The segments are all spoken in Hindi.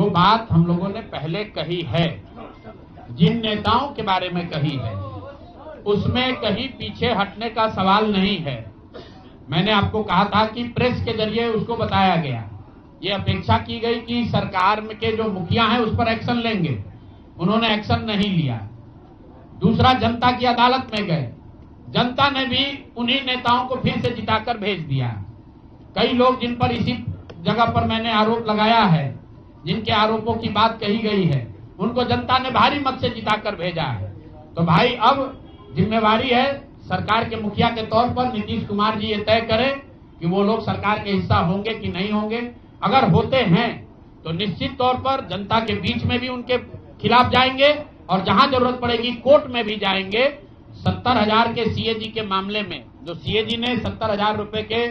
जो बात हम लोगों ने पहले कही है, जिन नेताओं के बारे में कही है, उसमें कहीं पीछे हटने का सवाल नहीं है। मैंने आपको कहा था कि प्रेस के जरिए उसको बताया गया, ये अपेक्षा की गई कि सरकार के जो मुखिया हैं उस पर एक्शन लेंगे, उन्होंने एक्शन नहीं लिया। दूसरा, जनता की अदालत में गए, जनता ने भी उन्हीं नेताओं को फिर से जिताकर भेज दिया। कई लोग जिन पर इसी जगह पर मैंने आरोप लगाया है, जिनके आरोपों की बात कही गई है, उनको जनता ने भारी मत से जिताकर भेजा है। तो भाई अब जिम्मेवारी है सरकार के मुखिया के तौर पर नीतीश कुमार जी ये तय करें कि वो लोग सरकार के हिस्सा होंगे कि नहीं होंगे। अगर होते हैं तो निश्चित तौर पर जनता के बीच में भी उनके खिलाफ जाएंगे और जहां जरूरत पड़ेगी कोर्ट में भी जाएंगे। 70,000 के सीएजी के मामले में जो सीएजी ने 70,000 रुपए के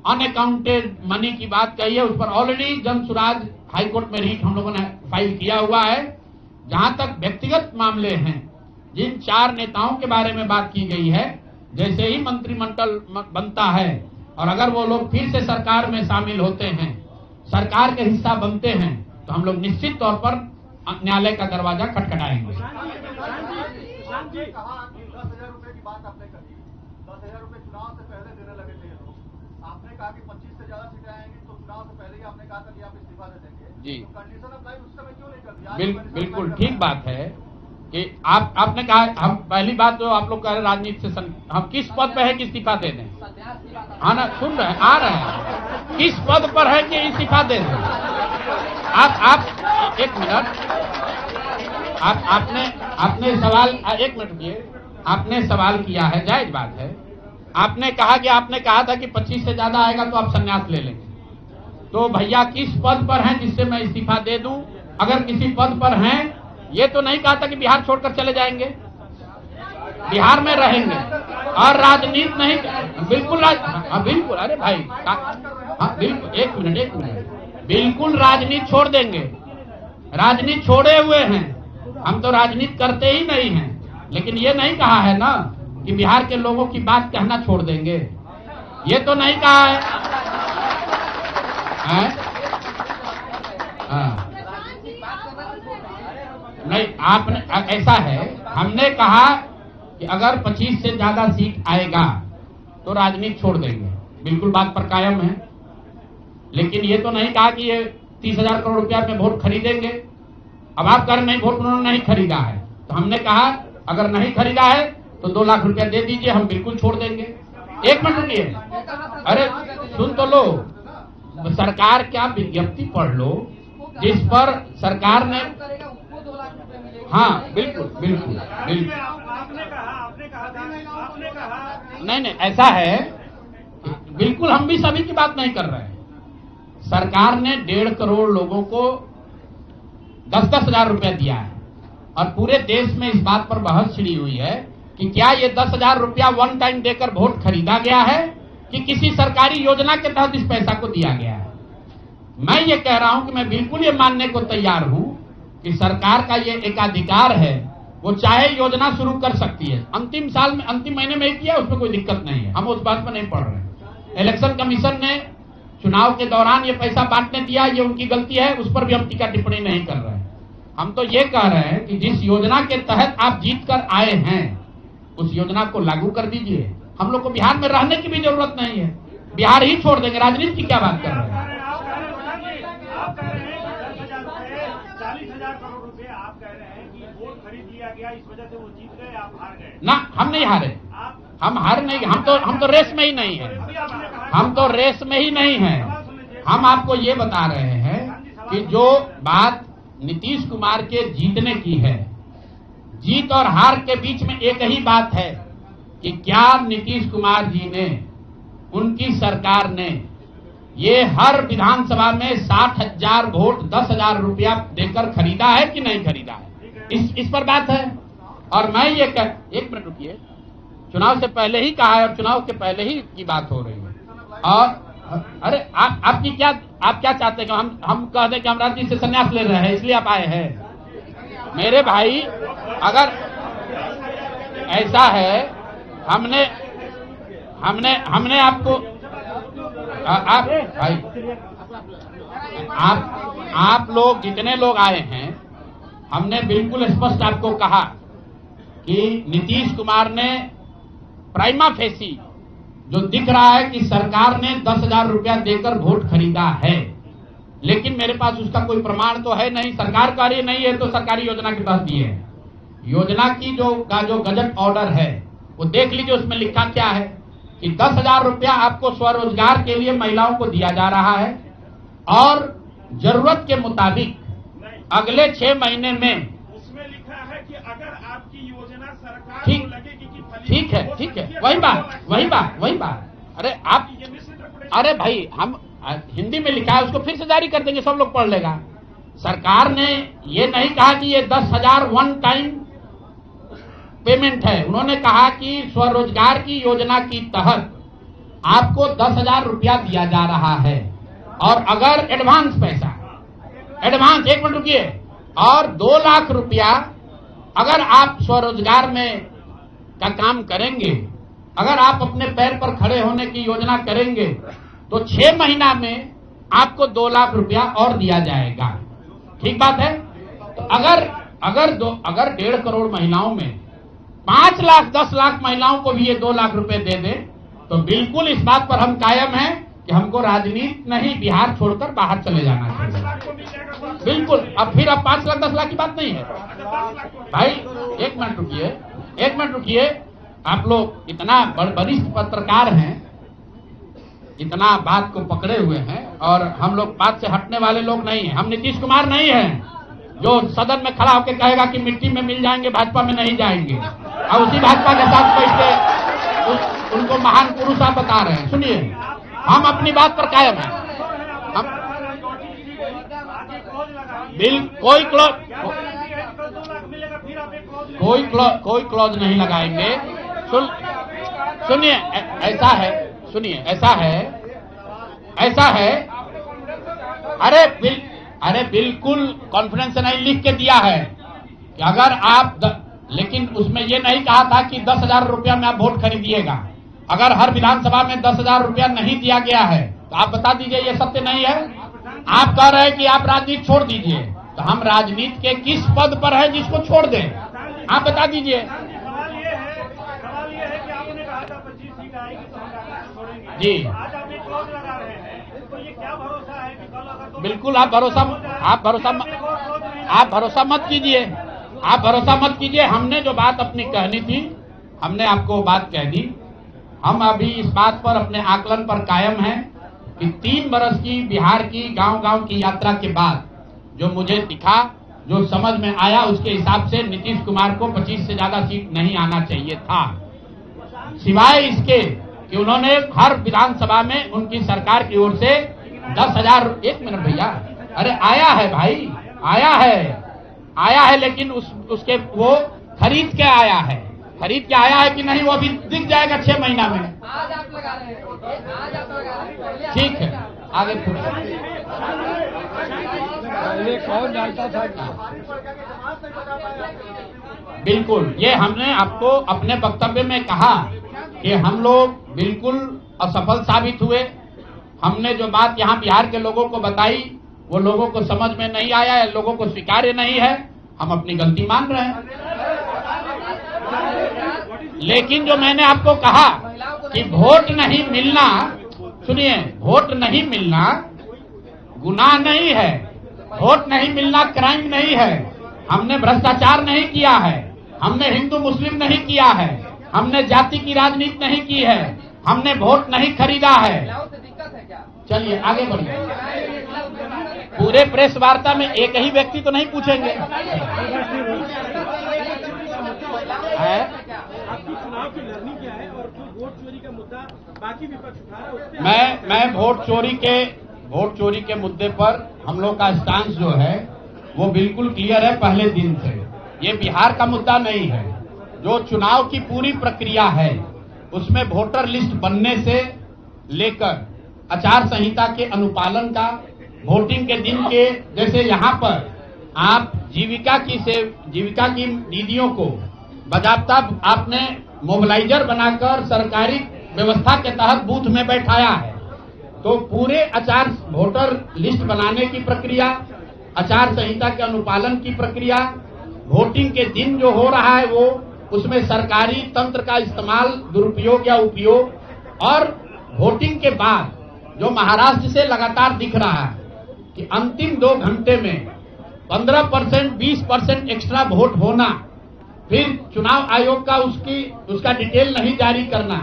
अनअकाउंटेड मनी की बात कही है, उस पर ऑलरेडी जन सुराज हाईकोर्ट में रीट हम लोगों ने फाइल किया हुआ है। जहां तक व्यक्तिगत मामले हैं, जिन 4 नेताओं के बारे में बात की गई है, जैसे ही मंत्रिमंडल बनता है और अगर वो लोग फिर से सरकार में शामिल होते हैं, सरकार के हिस्सा बनते हैं, तो हम लोग निश्चित तौर पर न्यायालय का दरवाजा खटखटाएंगे। 10,000 रुपए की बात आपने कही, 10,000 रुपए चुनाव से पहले देने लगे थे लोग। आपने कहा कि 25 से ज्यादा सीटें आएंगी तो चुनाव से पहले ही आपने कहा था कि आप इस्तीफा दे देंगे जी। तो कंडीशन अप्लाई उस समय क्यों नहीं कर दिया? बिल्कुल ठीक बात है कि आपने कहा, हम पहली बात तो आप लोग कह रहे राजनीति से हम किस पद पे है कि इस्तीफा दे दें? हाँ ना, सुन रहे हैं, आ रहे हैं, किस पद पर है कि इस्तीफा दे दें? आप एक मिनट, आपने सवाल, एक मिनट रुकिए, आपने सवाल किया है, जायज बात है। आपने कहा कि आपने कहा था कि 25 से ज्यादा आएगा तो आप संन्यास ले लेंगे। तो भैया किस पद पर हैं जिससे मैं इस्तीफा दे दूं? अगर किसी पद पर हैं, ये तो नहीं कहा था कि बिहार छोड़कर चले जाएंगे, बिहार में रहेंगे और राजनीति नहीं, बिल्कुल बिल्कुल, अरे भाई हाँ बिल्कुल, एक मिनट, बिल्कुल राजनीति छोड़ देंगे, राजनीति छोड़े हुए हैं, हम तो राजनीति करते ही नहीं हैं। लेकिन ये नहीं कहा है ना कि बिहार के लोगों की बात कहना छोड़ देंगे, ये तो नहीं कहा है, हाँ नहीं, आपने ऐसा है, हमने कहा कि अगर 25 से ज्यादा सीट आएगा तो राजनीति छोड़ देंगे, बिल्कुल बात पर कायम है। लेकिन ये तो नहीं कहा कि ये 30,000 करोड़ रुपया में वोट खरीदेंगे। अब आप कह रहे नहीं, वोट उन्होंने नहीं खरीदा है, तो हमने कहा अगर नहीं खरीदा है तो 2 लाख रुपया दे दीजिए, हम बिल्कुल छोड़ देंगे। एक मिनट रुकिए, अरे सुन तो लो, सरकार क्या विज्ञप्ति पढ़ लो जिस पर सरकार ने, हाँ बिल्कुल, नहीं ऐसा है, बिल्कुल हम भी सभी की बात नहीं कर रहे हैं। सरकार ने 1.5 करोड़ लोगों को 10-10 हजार रुपया दिया है और पूरे देश में इस बात पर बहस छिड़ी हुई है कि क्या ये 10,000 रुपया वन टाइम देकर वोट खरीदा गया है कि किसी सरकारी योजना के तहत इस पैसा को दिया गया है। मैं ये कह रहा हूं कि मैं बिल्कुल ये मानने को तैयार हूं कि सरकार का ये एकाधिकार है, वो चाहे योजना शुरू कर सकती है, अंतिम महीने में ही किया, उसमें कोई दिक्कत नहीं है, हम उस बात पर नहीं पढ़ रहे। इलेक्शन कमीशन ने चुनाव के दौरान ये पैसा बांटने दिया, ये उनकी गलती है, उस पर भी हम टीका टिप्पणी नहीं कर रहे हैं। हम तो ये कह रहे हैं कि जिस योजना के तहत आप जीत कर आए हैं उस योजना को लागू कर दीजिए। हम लोग को बिहार में रहने की भी जरूरत नहीं है, बिहार ही छोड़ देंगे, राजनीति की क्या बात कर रहे हैं? 40,000 करोड़ रुपए आप कह रहे हैं कि वोट खरीद लिया गया, इस वजह से वो जीत गए, आप हार गए ना। हम नहीं हारे, हम हार नहीं, हम तो रेस में ही नहीं है, हम तो रेस में ही नहीं है। हम आपको ये बता रहे हैं कि जो बात नीतीश कुमार के जीतने की है, जीत और हार के बीच में एक ही बात है कि क्या नीतीश कुमार जी ने, उनकी सरकार ने ये हर विधानसभा में 60,000 वोट 10,000 रुपया देकर खरीदा है कि नहीं खरीदा है, इस पर बात है। और मैं ये एक मिनट रुकिए, चुनाव से पहले ही कहा है और चुनाव के पहले ही की बात हो रही है। और अरे आपकी क्या, आप क्या चाहते हैं? हम कह दें कि हम राजनीति से संन्यास ले रहे हैं इसलिए आप आए हैं? मेरे भाई, अगर ऐसा है, हमने आपको, आप भाई, आप आप लोग जितने लोग आए हैं, हमने बिल्कुल स्पष्ट आपको कहा कि नीतीश कुमार ने प्राइमा फेसी जो दिख रहा है कि सरकार ने 10,000 रुपया देकर वोट खरीदा है, लेकिन मेरे पास उसका कोई प्रमाण तो है नहीं। सरकार कार्य नहीं है तो सरकारी योजना के तहत दिए हैं। योजना की जो गजट ऑर्डर है वो देख लीजिए, उसमें लिखा क्या है कि 10,000 रुपया आपको स्वरोजगार के लिए महिलाओं को दिया जा रहा है और जरूरत के मुताबिक अगले 6 महीने में। उसमें लिखा है कि अगर आपकी योजना सरकार ठीक को लगेगी कि ठीक है, वही बात। अरे आप, अरे भाई, हम हिंदी में लिखा है, उसको फिर से जारी कर देंगे, सब लोग पढ़ लेगा। सरकार ने ये नहीं कहा कि ये 10,000 वन टाइम पेमेंट है। उन्होंने कहा कि स्वरोजगार की योजना के तहत आपको 10,000 रुपया दिया जा रहा है और अगर एडवांस पैसा, एक मिनट रुकिए, और 2 लाख रुपया अगर आप स्वरोजगार में का काम करेंगे, अगर आप अपने पैर पर खड़े होने की योजना करेंगे तो 6 महीना में आपको 2 लाख रुपया और दिया जाएगा। ठीक बात है। तो अगर 1.5 करोड़ महिलाओं में 5 लाख 10 लाख महिलाओं को भी ये 2 लाख रुपए दे दे तो बिल्कुल इस बात पर हम कायम हैं कि हमको राजनीति नहीं, बिहार छोड़कर बाहर चले जाना चाहिए। बिल्कुल। अब फिर 5 लाख 10 लाख की बात नहीं है भाई। एक मिनट रुकिए। आप लोग इतना वरिष्ठ पत्रकार हैं, इतना बात को पकड़े हुए हैं और हम लोग बात से हटने वाले लोग नहीं हैं। हम नीतीश कुमार नहीं हैं जो सदन में खड़ा होकर कहेगा कि मिट्टी में मिल जाएंगे, भाजपा में नहीं जाएंगे, और उसी भाजपा के साथ बैठ के उनको महान पुरुष आप बता रहे हैं। सुनिए, हम अपनी बात पर कायम हैं। हम कोई क्लॉज नहीं लगाएंगे। सुनिए, ऐसा है। अरे बिल्कुल कॉन्फिडेंस से नहीं, लिख के दिया है कि अगर आप लेकिन उसमें ये नहीं कहा था कि 10,000 रुपया में आप वोट खरीदिएगा। अगर हर विधानसभा में 10,000 रुपया नहीं दिया गया है तो आप बता दीजिए ये सत्य नहीं है। आप कह रहे हैं कि आप राजनीति छोड़ दीजिए, तो हम राजनीति के किस पद पर है जिसको छोड़ दें? आप बता दीजिए। सवाल ये है कि आपने कहा था 25 सीट आएगी तो हम राजनीति छोड़ेंगे। जी, आज आप एक क्लॉज लगा रहे हैं, तो ये क्या भरोसा है कि कल अगर बिल्कुल आप भरोसा मत कीजिए। हमने जो बात अपनी कहनी थी, हमने आपको बात कह दी। हम अभी इस बात पर अपने आकलन पर कायम हैं कि 3 बरस की बिहार की गांव-गांव की यात्रा के बाद जो मुझे दिखा, जो समझ में आया, उसके हिसाब से नीतीश कुमार को 25 से ज्यादा सीट नहीं आना चाहिए था। सिवाय इसके कि उन्होंने हर विधानसभा में उनकी सरकार की ओर से 10,000। एक मिनट भैया, अरे आया है भाई, आया है लेकिन उसके वो खरीद के आया है कि नहीं वो अभी दिख जाएगा 6 महीना में। आज आप लगा रहे हैं। ठीक है, आगे कौन डालता था? बिल्कुल, ये हमने आपको अपने वक्तव्य में कहा कि हम लोग बिल्कुल असफल साबित हुए। हमने जो बात यहाँ बिहार के लोगों को बताई वो लोगों को समझ में नहीं आया है, लोगों को स्वीकार्य नहीं है। हम अपनी गलती मान रहे हैं। लेकिन जो मैंने आपको कहा कि वोट नहीं मिलना, सुनिए, वोट नहीं मिलना गुनाह नहीं है, वोट नहीं मिलना क्राइम नहीं है। हमने भ्रष्टाचार नहीं किया है, हमने हिंदू मुस्लिम नहीं किया है, हमने जाति की राजनीति नहीं की है, हमने वोट नहीं खरीदा है। चलिए आगे बढ़िए। पूरे प्रेस वार्ता में एक ही व्यक्ति तो नहीं पूछेंगे। चुनाव की लड़नी क्या है और जो वोट चोरी का मुद्दा बाकी विपक्ष उठा रहा है, मैं वोट चोरी के मुद्दे पर हम लोग का स्टांस जो है वो बिल्कुल क्लियर है पहले दिन से। ये बिहार का मुद्दा नहीं है। जो चुनाव की पूरी प्रक्रिया है उसमें वोटर लिस्ट बनने से लेकर आचार संहिता के अनुपालन का, वोटिंग के दिन के, जैसे यहाँ पर आप जीविका की दीदियों को बाकायदा आपने मोबिलाइजर बनाकर सरकारी व्यवस्था के तहत बूथ में बैठाया है। तो पूरे वोटर लिस्ट बनाने की प्रक्रिया, आचार संहिता के अनुपालन की प्रक्रिया, वोटिंग के दिन जो हो रहा है वो, उसमें सरकारी तंत्र का इस्तेमाल, दुरुपयोग या उपयोग, और वोटिंग के बाद जो महाराष्ट्र से लगातार दिख रहा है कि अंतिम 2 घंटे में 15%, 20% एक्स्ट्रा वोट होना, फिर चुनाव आयोग का उसका डिटेल नहीं जारी करना,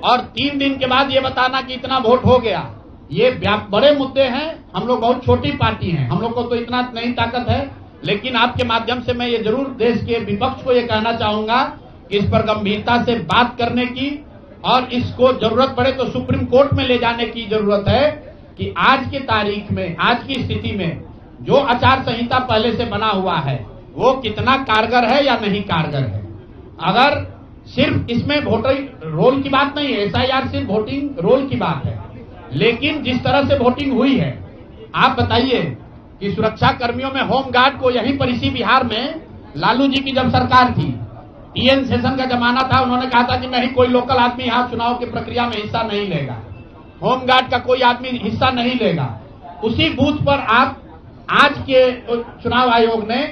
और 3 दिन के बाद ये बताना कि इतना वोट हो गया। ये बड़े मुद्दे हैं। हम लोग बहुत छोटी पार्टी हैं, हम लोग को तो इतना नहीं ताकत है, लेकिन आपके माध्यम से मैं ये जरूर देश के विपक्ष को ये कहना चाहूंगा कि इस पर गंभीरता से बात करने की, और इसको जरूरत पड़े तो सुप्रीम कोर्ट में ले जाने की जरूरत है कि आज की तारीख में, आज की स्थिति में जो आचार संहिता पहले से बना हुआ है वो कितना कारगर है या नहीं कारगर है। अगर सिर्फ इसमें वोटर रोल की बात नहीं है, एसआईआर सिर्फ वोटिंग रोल की बात है, लेकिन जिस तरह से वोटिंग हुई है, आप बताइए कि सुरक्षा कर्मियों में होमगार्ड को यहीं पर इसी बिहार में लालू जी की जब सरकार थी, टीएन सेशन का जमाना था, उन्होंने कहा था कि नहीं, कोई लोकल आदमी यहाँ चुनाव की प्रक्रिया में हिस्सा नहीं लेगा, होमगार्ड का कोई आदमी हिस्सा नहीं लेगा। उसी बूथ पर आप आज के चुनाव आयोग ने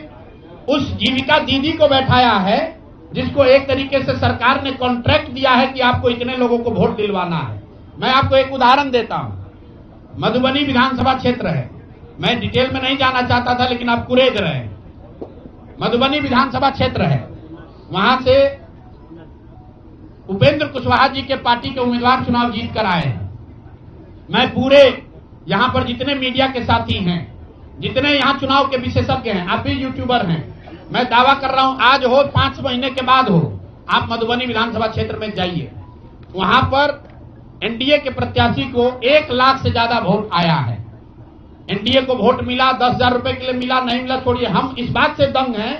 उस जीविका दीदी को बैठाया है जिसको एक तरीके से सरकार ने कॉन्ट्रैक्ट दिया है कि आपको इतने लोगों को वोट दिलवाना है। मैं आपको एक उदाहरण देता हूं, मधुबनी विधानसभा क्षेत्र है, मैं डिटेल में नहीं जाना चाहता था लेकिन आप कुरेद रहे हैं। मधुबनी विधानसभा क्षेत्र है, वहां से उपेंद्र कुशवाहा जी के पार्टी के उम्मीदवार चुनाव जीत कर आए हैं। मैं पूरे यहां पर जितने मीडिया के साथी हैं, जितने यहां चुनाव के विशेषज्ञ हैं, आप भी यूट्यूबर हैं, मैं दावा कर रहा हूं आज हो 5 महीने के बाद हो, आप मधुबनी विधानसभा क्षेत्र में जाइए, वहां पर एनडीए के प्रत्याशी को 1 लाख से ज्यादा वोट आया है। एनडीए को वोट मिला, 10,000 रुपए के लिए मिला, नहीं मिला छोड़िए, हम इस बात से दंग हैं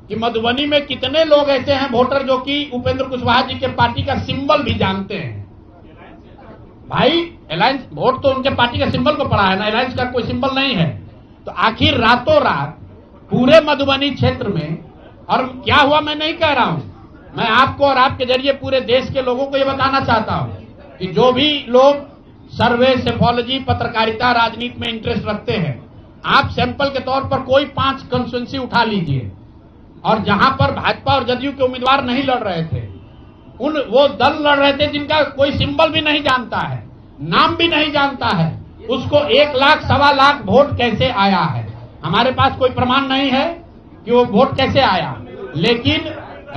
कि मधुबनी में कितने लोग ऐसे हैं वोटर जो कि उपेंद्र कुशवाहा जी के पार्टी का सिंबल भी जानते हैं। भाई अलायंस वोट तो उनके पार्टी के सिंबल को पड़ा है ना, अलायंस का कोई सिंबल नहीं है। तो आखिर रातों रात पूरे मधुबनी क्षेत्र में, और क्या हुआ मैं नहीं कह रहा हूं, मैं आपको और आपके जरिए पूरे देश के लोगों को यह बताना चाहता हूं कि जो भी लोग सर्वे, सेफोलॉजी, पत्रकारिता, राजनीति में इंटरेस्ट रखते हैं, आप सैंपल के तौर पर कोई 5 कंस्टिट्यूएंसी उठा लीजिए, और जहां पर भाजपा और जदयू के उम्मीदवार नहीं लड़ रहे थे, वो दल लड़ रहे थे जिनका कोई सिंबल भी नहीं जानता है, नाम भी नहीं जानता है, उसको 1 लाख, 1.25 लाख वोट कैसे आया है। हमारे पास कोई प्रमाण नहीं है कि वो वोट कैसे आया, लेकिन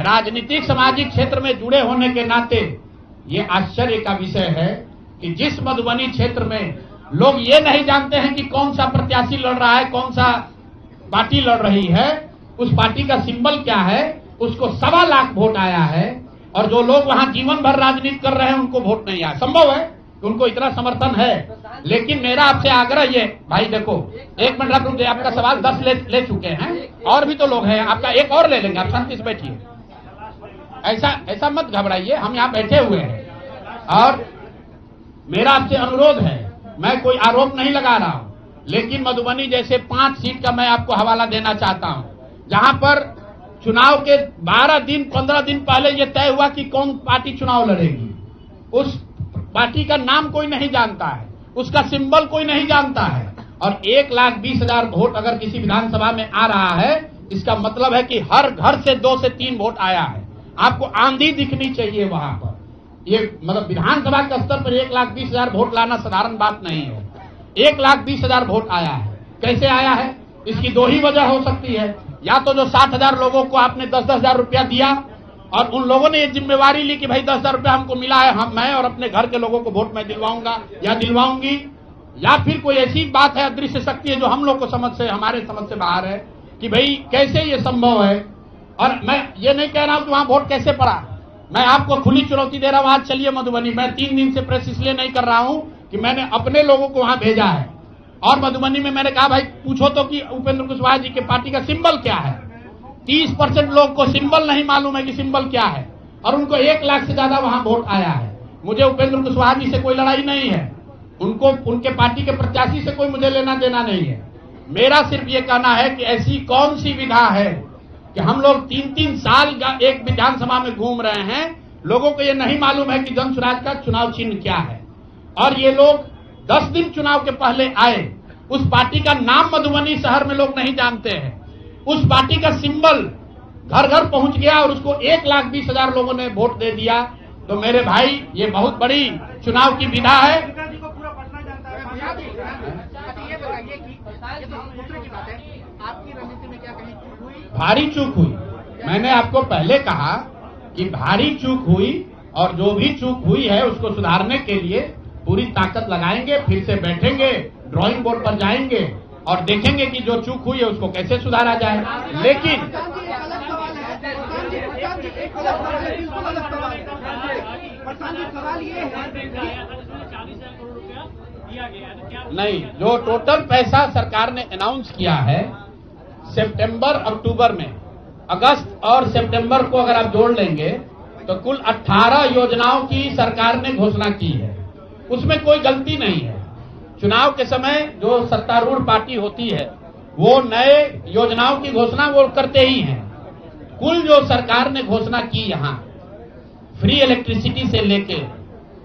राजनीतिक सामाजिक क्षेत्र में जुड़े होने के नाते ये आश्चर्य का विषय है कि जिस मधुबनी क्षेत्र में लोग ये नहीं जानते हैं कि कौन सा प्रत्याशी लड़ रहा है, कौन सा पार्टी लड़ रही है, उस पार्टी का सिंबल क्या है, उसको 1.25 लाख वोट आया है, और जो लोग वहां जीवन भर राजनीति कर रहे हैं उनको वोट नहीं आया। संभव है कि उनको इतना समर्थन है, लेकिन मेरा आपसे आग्रह ये, भाई देखो 1 मिनट रुक जाइए, आपका सवाल 10 ले चुके हैं, और भी तो लोग हैं, आपका एक और ले लेंगे, आप शांति से बैठिए, ऐसा मत घबराइए, हम यहाँ बैठे हुए हैं। और मेरा आपसे अनुरोध है, मैं कोई आरोप नहीं लगा रहा हूं, लेकिन मधुबनी जैसे 5 सीट का मैं आपको हवाला देना चाहता हूं, जहां पर चुनाव के 12 दिन 15 दिन पहले यह तय हुआ कि कौन पार्टी चुनाव लड़ेगी, उस पार्टी का नाम कोई नहीं जानता है, उसका सिंबल कोई नहीं जानता है, और 1,20,000 वोट अगर किसी विधानसभा में आ रहा है, इसका मतलब है कि हर घर से 2 से 3 वोट आया है। आपको आंधी दिखनी चाहिए वहां पर। ये मतलब विधानसभा के स्तर पर 1,20,000 वोट लाना साधारण बात नहीं है। 1,20,000 वोट आया है, कैसे आया है, इसकी 2 ही वजह हो सकती है। या तो जो 60,000 लोगों को आपने 10,000 रुपया दिया और उन लोगों ने ये जिम्मेवारी ली कि भाई 10,000 रुपया हमको मिला है, मैं और अपने घर के लोगों को वोट मैं दिलवाऊंगा या दिलवाऊंगी, या फिर कोई ऐसी बात है, अदृश्य शक्ति है जो हम लोग को हमारे समझ से बाहर है कि भाई कैसे ये संभव है। और मैं ये नहीं कह रहा हूं कि वहां वोट कैसे पड़ा, मैं आपको खुली चुनौती दे रहा हूं, आज चलिए मधुबनी। मैं 3 दिन से प्रेस इसलिए नहीं कर रहा हूं कि मैंने अपने लोगों को वहां भेजा है, और मधुबनी में मैंने कहा भाई पूछो तो कि उपेंद्र कुशवाहा जी के पार्टी का सिंबल क्या है। 30% लोग को सिंबल नहीं मालूम है कि सिंबल क्या है, और उनको 1 लाख से ज्यादा वहां वोट आया है। मुझे उपेंद्र कुशवाहा जी से कोई लड़ाई नहीं है, उनको उनके पार्टी के प्रत्याशी से कोई मुझे लेना देना नहीं है। मेरा सिर्फ ये कहना है कि ऐसी कौन सी विधा है कि हम लोग 3-3 साल एक विधानसभा में घूम रहे हैं, लोगों को ये नहीं मालूम है कि जनसुराज का चुनाव चिन्ह क्या है, और ये लोग 10 दिन चुनाव के पहले आए उस पार्टी का नाम मधुबनी शहर में लोग नहीं जानते हैं। उस पार्टी का सिंबल घर घर पहुंच गया और उसको 1,20,000 लोगों ने वोट दे दिया। तो मेरे भाई, ये बहुत बड़ी चुनाव की विधा है। जी को पूरा पटना जानता है। ये बताइए कि ये तो दूसरे की बात है, आपकी रणनीति में क्या कहीं चूक हुई? भारी चूक हुई। मैंने आपको पहले कहा कि भारी चूक हुई और जो भी चूक हुई है उसको सुधारने के लिए पूरी ताकत लगाएंगे। फिर से बैठेंगे, ड्राइंग बोर्ड पर जाएंगे और देखेंगे कि जो चूक हुई है उसको कैसे सुधारा जाए। लेकिन सवाल ये है नहीं, जो टोटल पैसा सरकार ने अनाउंस किया है सितंबर अक्टूबर में, अगस्त और सितंबर को अगर आप जोड़ लेंगे तो कुल 18 योजनाओं की सरकार ने घोषणा की है। उसमें कोई गलती नहीं है। चुनाव के समय जो सत्तारूढ़ पार्टी होती है वो नए योजनाओं की घोषणा वो करते ही हैं। कुल जो सरकार ने घोषणा की यहाँ फ्री इलेक्ट्रिसिटी से लेके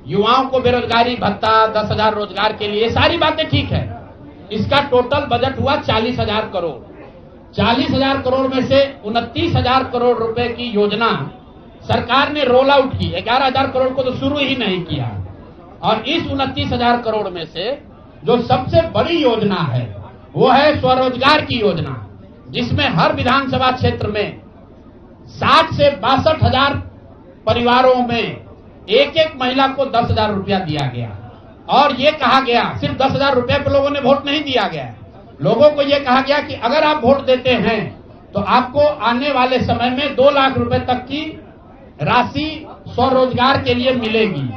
युवाओं को बेरोजगारी भत्ता, 10,000 रोजगार के लिए, सारी बातें ठीक है। इसका टोटल बजट हुआ 40,000 करोड़। 40,000 करोड़ में से 29,000 करोड़ रुपए की योजना सरकार ने रोल आउट की। 11,000 करोड़ को तो शुरू ही नहीं किया। और इस 29,000 करोड़ में से जो सबसे बड़ी योजना है वो है स्वरोजगार की योजना, जिसमें हर विधानसभा क्षेत्र में 60 से 62,000 परिवारों में एक एक महिला को 10,000 रुपया दिया गया। और ये कहा गया, सिर्फ 10,000 रुपये पर लोगों ने वोट नहीं दिया गया, लोगों को ये कहा गया कि अगर आप वोट देते हैं तो आपको आने वाले समय में 2 लाख रुपए तक की राशि स्वरोजगार के लिए मिलेगी।